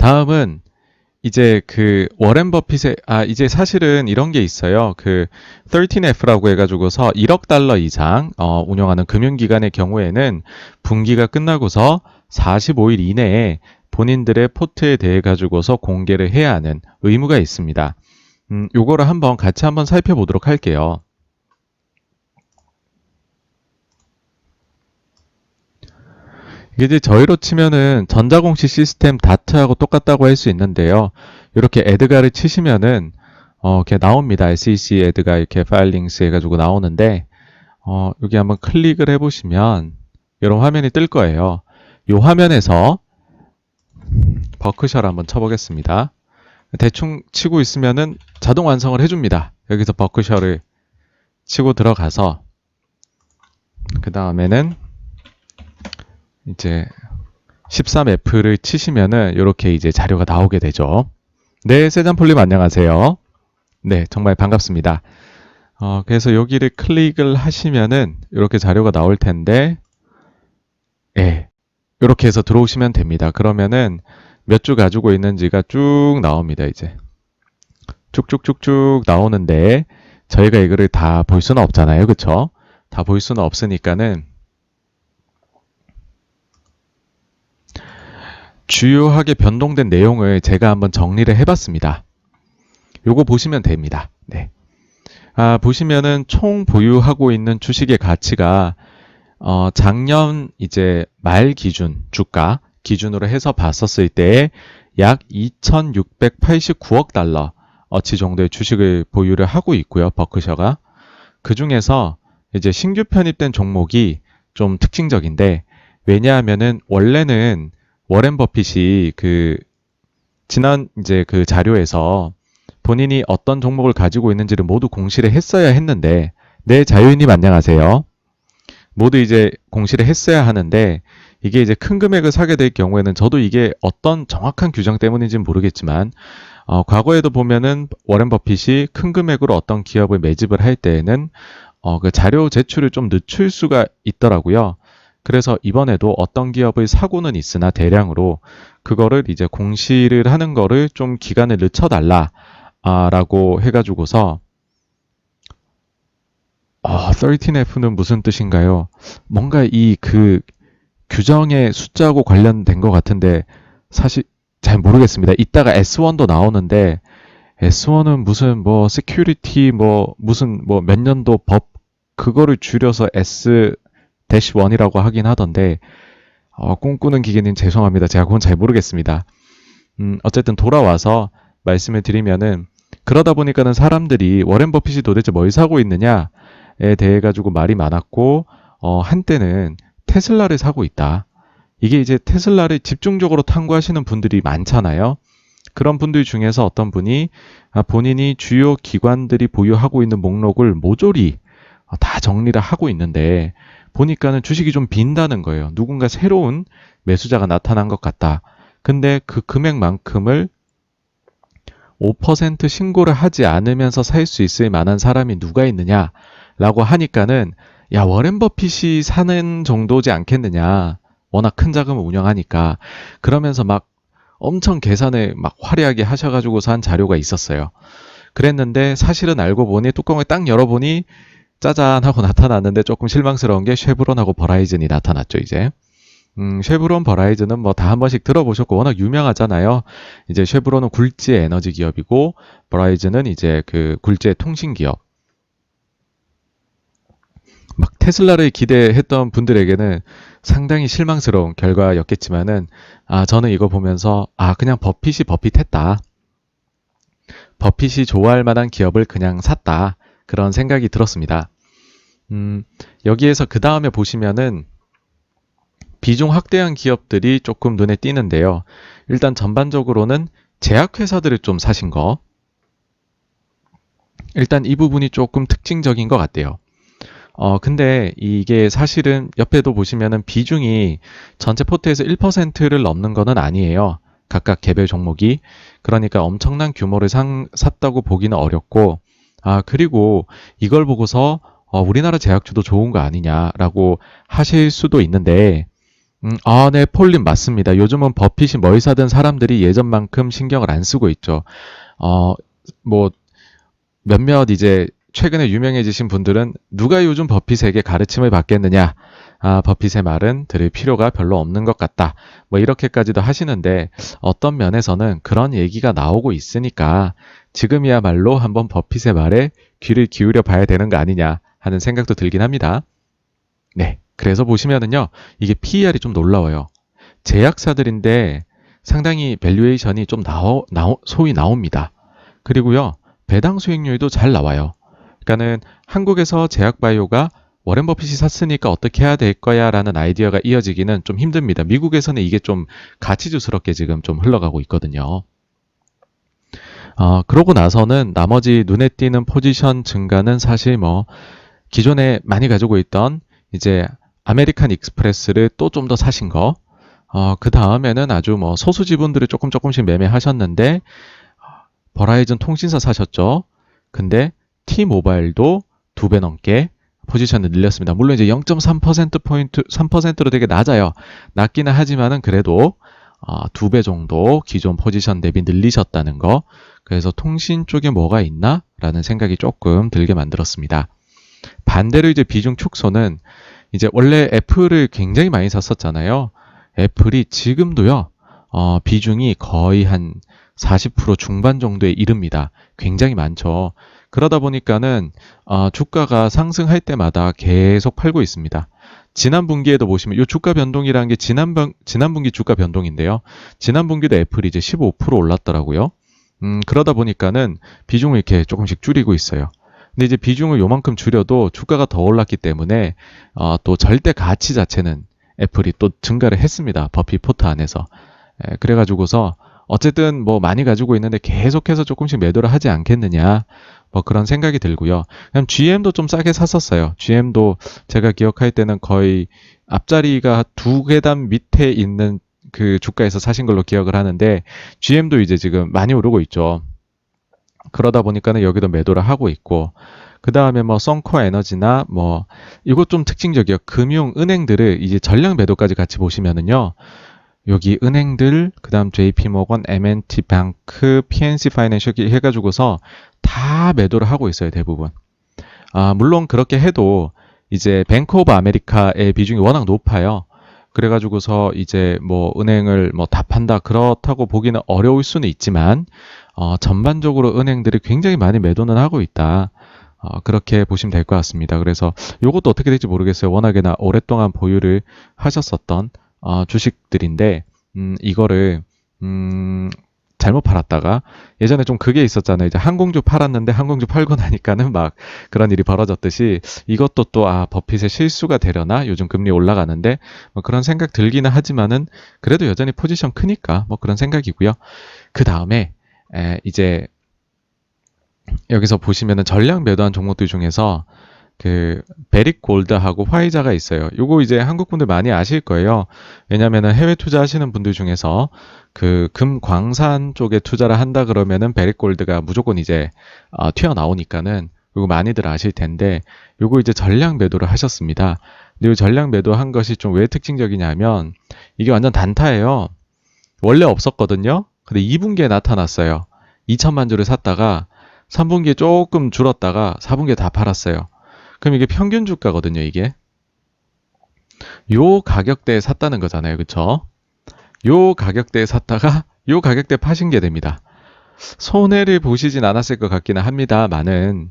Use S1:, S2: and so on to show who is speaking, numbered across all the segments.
S1: 다음은 이제 그 워렌 버핏의 이제 사실은 이런 게 있어요. 그 13F라고 해가지고서 1억 달러 이상 운영하는 금융기관의 경우에는 분기가 끝나고서 45일 이내에 본인들의 포트에 대해 가지고서 공개를 해야 하는 의무가 있습니다. 요거를 같이 한번 살펴보도록 할게요. 이게 이제 저희로 치면은 전자공시 시스템 다트하고 똑같다고 할 수 있는데요. 이렇게 에드가를 치시면은 이렇게 나옵니다. SEC 에드가 이렇게 파일링스 해가지고 나오는데 여기 한번 클릭을 해보시면 이런 화면이 뜰 거예요. 이 화면에서 버크셔를 한번 쳐보겠습니다. 대충 치고 있으면은 자동 완성을 해줍니다. 여기서 버크셔를 치고 들어가서 그 다음에는 이제 13F를 치시면은 이렇게 이제 자료가 나오게 되죠. 네, 세잔폴님 안녕하세요. 네, 정말 반갑습니다. 그래서 여기를 클릭을 하시면은 이렇게 자료가 나올 텐데, 예, 이렇게 해서 들어오시면 됩니다. 그러면은 몇 주 가지고 있는지가 쭉 나옵니다. 이제 쭉쭉쭉쭉 나오는데 저희가 이거를 다 볼 수는 없잖아요, 그쵸? 다 볼 수는 없으니까는 주요하게 변동된 내용을 제가 한번 정리를 해봤습니다. 요거 보시면 됩니다. 네. 보시면은 총 보유하고 있는 주식의 가치가 작년 이제 말 기준 주가 기준으로 해서 봤었을 때 약 2,689억 달러 어치 정도의 주식을 보유를 하고 있고요. 버크셔가. 그 중에서 이제 신규 편입된 종목이 좀 특징적인데 왜냐하면은 원래는 워렌 버핏이 지난 이제 그 자료에서 본인이 어떤 종목을 가지고 있는지를 모두 공시를 했어야 했는데, 네, 자유인님 안녕하세요. 모두 이제 공시를 했어야 하는데, 이게 이제 큰 금액을 사게 될 경우에는 저도 이게 어떤 정확한 규정 때문인지는 모르겠지만, 과거에도 보면은 워렌 버핏이 큰 금액으로 어떤 기업을 매집을 할 때에는 그 자료 제출을 좀 늦출 수가 있더라고요. 그래서 이번에도 어떤 기업을 사고는 있으나 대량으로 그거를 이제 공시를 하는 거를 좀 기간을 늦춰달라 라고 해가지고서 13F는 무슨 뜻인가요? 뭔가 규정의 숫자하고 관련된 것 같은데 사실 잘 모르겠습니다. 이따가 S1도 나오는데 S1은 무슨 뭐 세큐리티 무슨 몇 년도 법 그거를 줄여서 S-1이라고 하긴 하던데 꿈꾸는 기계님 죄송합니다. 제가 그건 잘 모르겠습니다. 어쨌든 돌아와서 말씀을 드리면은 그러다 보니까는 사람들이 워렌 버핏이 도대체 뭘 사고 있느냐에 대해 가지고 말이 많았고 한때는 테슬라를 사고 있다. 이게 이제 테슬라를 집중적으로 탐구하시는 분들이 많잖아요. 그런 분들 중에서 어떤 분이 본인이 주요 기관들이 보유하고 있는 목록을 모조리 다 정리를 하고 있는데 보니까는 주식이 좀 빈다는 거예요. 누군가 새로운 매수자가 나타난 것 같다. 근데 그 금액만큼을 5% 신고를 하지 않으면서 살 수 있을 만한 사람이 누가 있느냐라고 하니까는 야, 워렌 버핏이 사는 정도지 않겠느냐. 워낙 큰 자금을 운영하니까. 그러면서 막 엄청 계산을 막 화려하게 하셔가지고서 한 자료가 있었어요. 그랬는데 사실은 알고 보니 뚜껑을 딱 열어보니 짜잔 하고 나타났는데 조금 실망스러운 게 쉐브론하고 버라이즌이 나타났죠, 이제. 쉐브론, 버라이즌은 뭐 다 한 번씩 들어보셨고 워낙 유명하잖아요. 이제 쉐브론은 굴지의 에너지 기업이고 버라이즌은 이제 그 굴지의 통신 기업. 막 테슬라를 기대했던 분들에게는 상당히 실망스러운 결과였겠지만은 저는 이거 보면서 그냥 버핏이 버핏했다. 버핏이 좋아할 만한 기업을 그냥 샀다. 그런 생각이 들었습니다. 여기에서 그 다음에 보시면은 비중 확대한 기업들이 조금 눈에 띄는데요. 일단 전반적으로는 제약회사들을 좀 사신 거. 일단 이 부분이 조금 특징적인 것 같아요. 근데 이게 사실은 옆에도 보시면은 비중이 전체 포트에서 1%를 넘는 거는 아니에요. 각각 개별 종목이. 그러니까 엄청난 규모를 샀다고 보기는 어렵고, 그리고 이걸 보고서 우리나라 제약주도 좋은 거 아니냐라고 하실 수도 있는데, 네, 폴님 맞습니다. 요즘은 버핏이 뭘 사든 사람들이 예전만큼 신경을 안 쓰고 있죠. 어, 뭐 몇몇 이제 최근에 유명해지신 분들은 누가 요즘 버핏에게 가르침을 받겠느냐? 버핏의 말은 들을 필요가 별로 없는 것 같다. 뭐 이렇게까지도 하시는데 어떤 면에서는 그런 얘기가 나오고 있으니까 지금이야말로 한번 버핏의 말에 귀를 기울여 봐야 되는 거 아니냐 하는 생각도 들긴 합니다. 네. 그래서 보시면은요, 이게 PER이 좀 놀라워요. 제약사들인데 상당히 밸류에이션이 좀 소위 나옵니다. 그리고요, 배당 수익률도 잘 나와요. 그러니까는 한국에서 제약바이오가 워렌 버핏이 샀으니까 어떻게 해야 될 거야 라는 아이디어가 이어지기는 좀 힘듭니다. 미국에서는 이게 좀 가치주스럽게 지금 좀 흘러가고 있거든요. 그러고 나서는 나머지 눈에 띄는 포지션 증가는 사실 뭐 기존에 많이 가지고 있던 이제 아메리칸 익스프레스를 또 좀 더 사신 거, 그 다음에는 아주 뭐 소수 지분들을 조금씩 매매하셨는데 버라이즌 통신사 사셨죠. 근데 T모바일도 2배 넘게 포지션을 늘렸습니다. 물론 이제 0.3%포인트, 3%로 되게 낮아요. 낮기는 하지만은 그래도 2배 정도 기존 포지션 대비 늘리셨다는 거. 그래서 통신 쪽에 뭐가 있나? 라는 생각이 조금 들게 만들었습니다. 반대로 이제 비중 축소는 이제 원래 애플을 굉장히 많이 샀었잖아요. 애플이 지금도요, 비중이 거의 한 40% 중반 정도에 이릅니다. 굉장히 많죠. 그러다 보니까는 주가가 상승할 때마다 계속 팔고 있습니다. 지난 분기에도 보시면 이 주가 변동이라는 게 지난 분기 주가 변동인데요. 지난 분기도 애플이 이제 15% 올랐더라고요. 그러다 보니까는 비중을 이렇게 조금씩 줄이고 있어요. 근데 이제 비중을 요만큼 줄여도 주가가 더 올랐기 때문에 또 절대 가치 자체는 애플이 또 증가를 했습니다. 버핏 포트 안에서. 그래가지고서 어쨌든 뭐 많이 가지고 있는데 계속해서 조금씩 매도를 하지 않겠느냐 뭐 그런 생각이 들고요. 그냥 GM도 좀 싸게 샀었어요. GM도 제가 기억할 때는 거의 앞자리가 2계단 밑에 있는 그 주가에서 사신 걸로 기억을 하는데 GM도 이제 지금 많이 오르고 있죠. 그러다 보니까는 여기도 매도를 하고 있고 그 다음에 뭐 썬코어 에너지나 뭐 이것 좀 특징적이에요. 금융 은행들을 이제 전량 매도까지 같이 보시면은요. 여기 은행들, 그 다음 JP모건, M&T 뱅크, PNC 파이낸셜 해가지고서 다 매도를 하고 있어요, 대부분. 물론 그렇게 해도 이제 뱅크 오브 아메리카의 비중이 워낙 높아요. 그래가지고서 이제 뭐 은행을 뭐 다 판다 그렇다고 보기는 어려울 수는 있지만 전반적으로 은행들이 굉장히 많이 매도는 하고 있다. 그렇게 보시면 될 것 같습니다. 그래서 이것도 어떻게 될지 모르겠어요. 워낙에나 오랫동안 보유를 하셨었던 주식들인데 이거를 잘못 팔았다가 예전에 좀 그게 있었잖아요. 이제 항공주 팔았는데 항공주 팔고 나니까는 막 그런 일이 벌어졌듯이 이것도 또 버핏의 실수가 되려나? 요즘 금리 올라가는데 뭐 그런 생각 들기는 하지만은 그래도 여전히 포지션 크니까 뭐 그런 생각이고요. 그 다음에 이제 여기서 보시면은 전량 매도한 종목들 중에서 그 베릭 골드하고 화이자가 있어요. 요거 이제 한국 분들 많이 아실 거예요. 왜냐면은 해외 투자하시는 분들 중에서 그 금광산 쪽에 투자를 한다 그러면은 베릭 골드가 무조건 이제 튀어나오니까는 요거 많이들 아실 텐데 요거 이제 전량 매도를 하셨습니다. 근데 요 전량 매도한 것이 좀 왜 특징적이냐면 이게 완전 단타예요. 원래 없었거든요. 근데 2분기에 나타났어요. 2천만 주를 샀다가 3분기에 조금 줄었다가 4분기에 다 팔았어요. 그럼 이게 평균 주가거든요, 이게. 요 가격대에 샀다는 거잖아요. 그쵸? 요 가격대에 샀다가 요 가격대에 파신 게 됩니다. 손해를 보시진 않았을 것 같기는 합니다만은,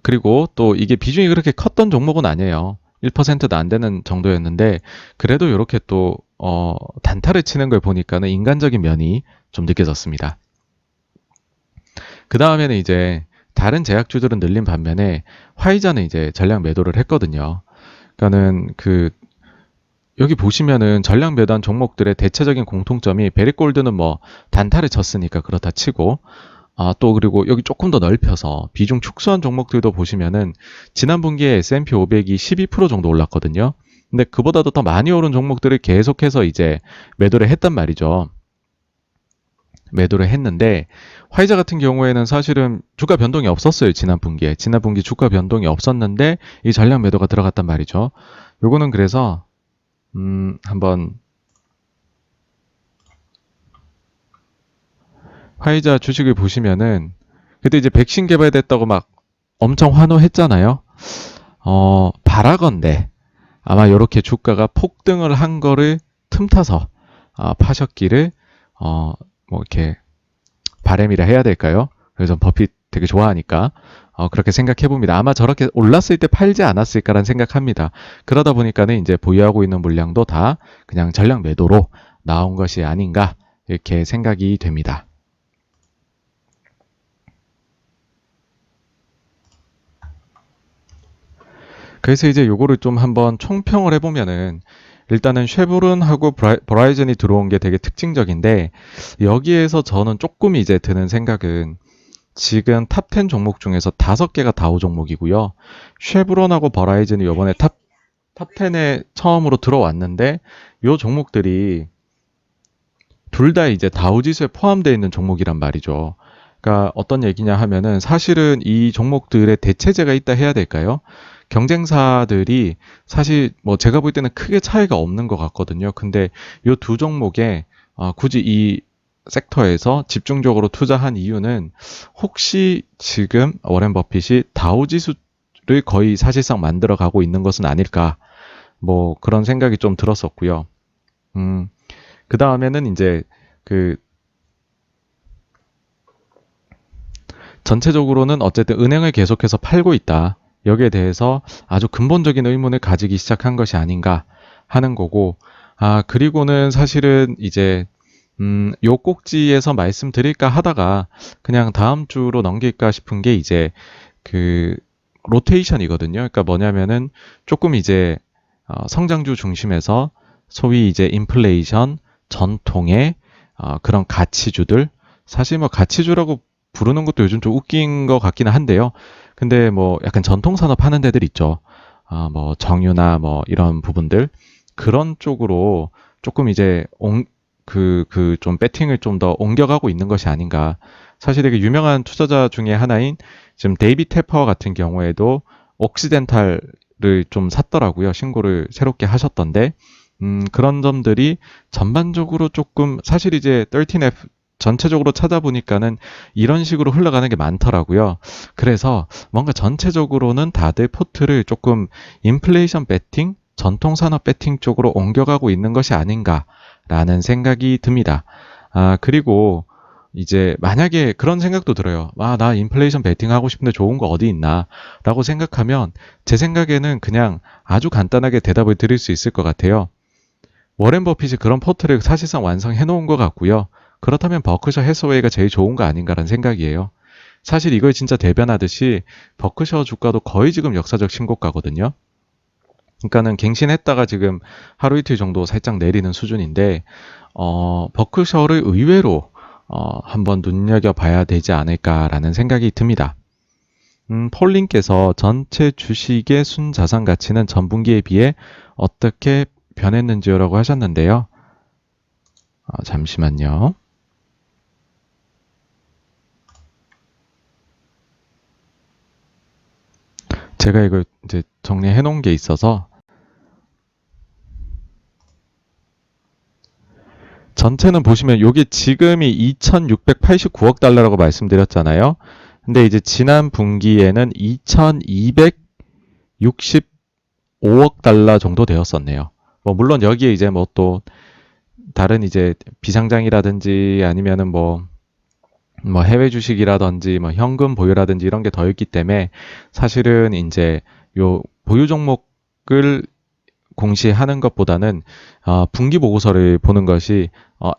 S1: 그리고 또 이게 비중이 그렇게 컸던 종목은 아니에요. 1%도 안 되는 정도였는데, 그래도 이렇게 또, 단타를 치는 걸 보니까는 인간적인 면이 좀 느껴졌습니다. 그 다음에는 이제 다른 제약주들은 늘린 반면에 화이자는 이제 전량 매도를 했거든요. 그러니까는 여기 보시면은 전량 매도한 종목들의 대체적인 공통점이 베리골드는 뭐 단타를 쳤으니까 그렇다 치고 또 그리고 여기 조금 더 넓혀서 비중 축소한 종목들도 보시면은 지난 분기에 S&P 500이 12% 정도 올랐거든요. 근데 그보다도 더 많이 오른 종목들을 계속해서 이제 매도를 했단 말이죠. 매도를 했는데 화이자 같은 경우에는 사실은 주가 변동이 없었어요. 지난 분기에. 지난 분기 주가 변동이 없었는데 이 전량 매도가 들어갔단 말이죠. 요거는 그래서 한번 화이자 주식을 보시면은 그때 이제 백신 개발됐다고 막 엄청 환호했잖아요. 바라건대 아마 이렇게 주가가 폭등을 한 거를 틈타서 파셨기를 뭐 이렇게 바람이라 해야 될까요? 그래서 버핏 되게 좋아하니까 그렇게 생각해 봅니다. 아마 저렇게 올랐을 때 팔지 않았을까라는 생각합니다. 그러다 보니까는 이제 보유하고 있는 물량도 다 그냥 전량 매도로 나온 것이 아닌가 이렇게 생각이 됩니다. 그래서 이제 요거를 좀 한번 총평을 해보면은 일단은 쉐보론하고 버라이즌이 들어온 게 되게 특징적인데 여기에서 저는 조금 이제 드는 생각은 지금 탑10 종목 중에서 5개가 다우 종목이고요. 쉐브론하고 버라이즌이 이번에 탑10에 처음으로 들어왔는데 요 종목들이 둘 다 이제 다우 지수에 포함되어 있는 종목이란 말이죠. 그러니까 어떤 얘기냐 하면은 사실은 이 종목들의 대체제가 있다 해야 될까요? 경쟁사들이 사실 뭐 제가 볼 때는 크게 차이가 없는 것 같거든요. 근데 요 두 종목에 굳이 이 섹터에서 집중적으로 투자한 이유는 혹시 지금 워렌 버핏이 다우 지수를 거의 사실상 만들어 가고 있는 것은 아닐까 뭐 그런 생각이 좀 들었었고요. 그 다음에는 이제 그 전체적으로는 어쨌든 은행을 계속해서 팔고 있다. 여기에 대해서 아주 근본적인 의문을 가지기 시작한 것이 아닌가 하는 거고, 그리고는 사실은 이제, 요 꼭지에서 말씀드릴까 하다가 그냥 다음 주로 넘길까 싶은 게 이제 그 로테이션이거든요. 그러니까 뭐냐면은 조금 이제 성장주 중심에서 소위 이제 인플레이션, 전통의 그런 가치주들, 사실 뭐 가치주라고 부르는 것도 요즘 좀 웃긴 것 같기는 한데요. 근데 뭐 약간 전통산업 하는 데들 있죠. 뭐 정유나 뭐 이런 부분들. 그런 쪽으로 조금 이제 좀 배팅을 좀 더 옮겨가고 있는 것이 아닌가. 사실 되게 유명한 투자자 중에 하나인 지금 데이비 테퍼 같은 경우에도 옥시덴탈을 좀 샀더라고요. 신고를 새롭게 하셨던데. 그런 점들이 전반적으로 조금 사실 이제 13F 전체적으로 찾아보니까는 이런 식으로 흘러가는 게 많더라고요. 그래서 뭔가 전체적으로는 다들 포트를 조금 인플레이션 배팅, 전통산업 배팅 쪽으로 옮겨가고 있는 것이 아닌가라는 생각이 듭니다. 그리고 이제 만약에 그런 생각도 들어요. 나 인플레이션 배팅 하고 싶은데 좋은 거 어디 있나? 라고 생각하면 제 생각에는 그냥 아주 간단하게 대답을 드릴 수 있을 것 같아요. 워렌 버핏이 그런 포트를 사실상 완성해 놓은 것 같고요. 그렇다면 버크셔 해서웨이가 제일 좋은 거 아닌가라는 생각이에요. 사실 이걸 진짜 대변하듯이 버크셔 주가도 거의 지금 역사적 신고가거든요. 그러니까는 갱신했다가 지금 하루 이틀 정도 살짝 내리는 수준인데 버크셔를 의외로 한번 눈여겨봐야 되지 않을까라는 생각이 듭니다. 폴님께서 전체 주식의 순자산 가치는 전분기에 비해 어떻게 변했는지요라고 하셨는데요. 잠시만요. 제가 이걸 이제 정리해 놓은 게 있어서 전체는 보시면 이게 지금이 2,689억 달러라고 말씀드렸잖아요. 근데 이제 지난 분기에는 2,265억 달러 정도 되었었네요. 뭐 물론 여기에 이제 뭐 또 다른 이제 비상장이라든지 아니면은 뭐 해외 주식이라든지 뭐 현금 보유라든지 이런 게 더 있기 때문에 사실은 이제 요 보유 종목을 공시하는 것보다는 분기 보고서를 보는 것이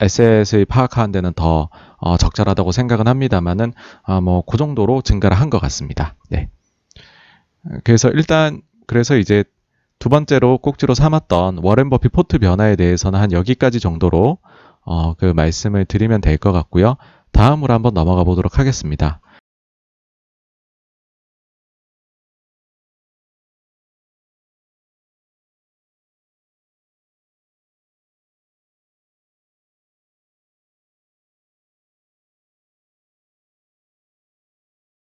S1: 에셋을 파악하는 데는 더 적절하다고 생각은 합니다만은 뭐 그 정도로 증가를 한 것 같습니다. 네. 그래서 이제 두 번째로 꼭지로 삼았던 워렌 버핏 포트 변화에 대해서는 한 여기까지 정도로 그 말씀을 드리면 될 것 같고요. 다음으로 한번 넘어가 보도록 하겠습니다.